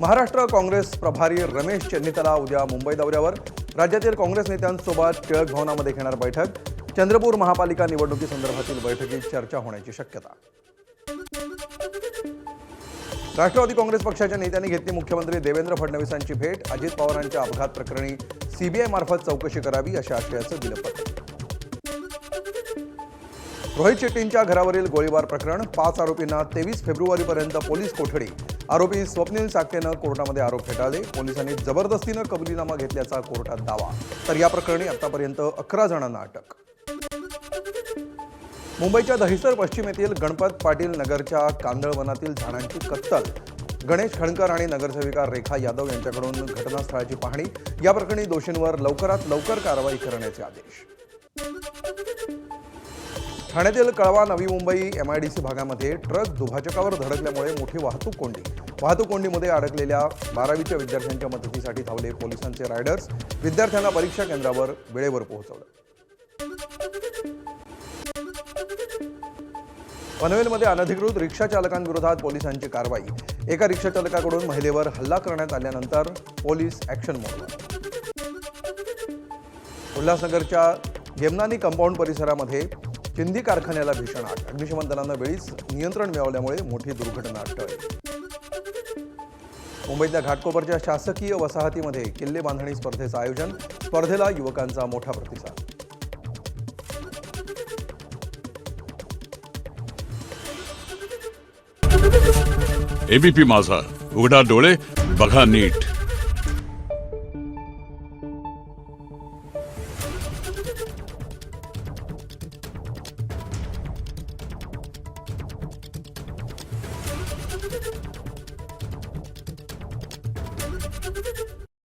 महाराष्ट्र काँग्रेस प्रभारी रमेश चेन्नितला उद्या मुंबई दौऱ्यावर. राज्यातील काँग्रेस नेत्यांसोबत टिळक भवनामध्ये घेणार बैठक. चंद्रपूर महापालिका निवडणुकीसंदर्भातील बैठकीत चर्चा होण्याची शक्यता. राष्ट्रवादी काँग्रेस पक्षाच्या नेत्यांनी घेतली मुख्यमंत्री देवेंद्र फडणवीसांची भेट. अजित पवारांच्या अपघात प्रकरणी सीबीआय मार्फत चौकशी करावी अशा आशयाचं दिलं पत्र. रोहित शेट्टींच्या घरावरील गोळीबार प्रकरण. 5 आरोपींना 23 फेब्रुवारीपर्यंत पोलीस कोठडी. आरोपी स्वप्नील साक्तेनं कोर्टामध्ये आरोप फेटाळले. पोलिसांनी जबरदस्तीनं कबुलीनामा घेतल्याचा कोर्टात दावा. तर या प्रकरणी आतापर्यंत 11 जणांना अटक. मुंबईच्या दहिसर पश्चिम येथील गणपत पाटील नगरच्या कांदळवनातील झाडांची कत्तल. गणेश खणकर आणि नगरसेविका रेखा यादव यांच्याकडून घटनास्थळाची पाहणी. या प्रकरणी दोषींवर लवकरात लवकर कारवाई करण्याचे आदेश. ठाण्यातील कळवा नवी मुंबई MIDC भागामध्ये ट्रक दुभाजकावर धडकल्यामुळे मोठी वाहतूक कोंडीमध्ये अडकलेल्या 12वीच्या विद्यार्थ्यांच्या मदतीसाठी धावले पोलिसांचे रायडर्स. विद्यार्थ्यांना परीक्षा केंद्रावर वेळेवर पोहोचवलं. पनवेलमध्ये अनधिकृत रिक्षा चालकांविरोधात पोलिसांची कारवाई. एका रिक्षा चालकाकडून महिलेवर हल्ला करण्यात आल्यानंतर पोलीस ॲक्शन मोडवर. उल्हासनगरच्या गेमनानी कंपाऊंड परिसरामध्ये चिंदी कारखान्याला भीषण आग. अग्निशमन दलानं वेळीच नियंत्रण मिळवल्यामुळे मोठी दुर्घटना टळली. मुंबईतल्या घाटकोपरच्या शासकीय वसाहतीमध्ये किल्ले बांधणी स्पर्धेचं आयोजन. स्पर्धेला युवकांचा मोठा प्रतिसाद. ABP माझा, उघडा डोळे बघा नीट.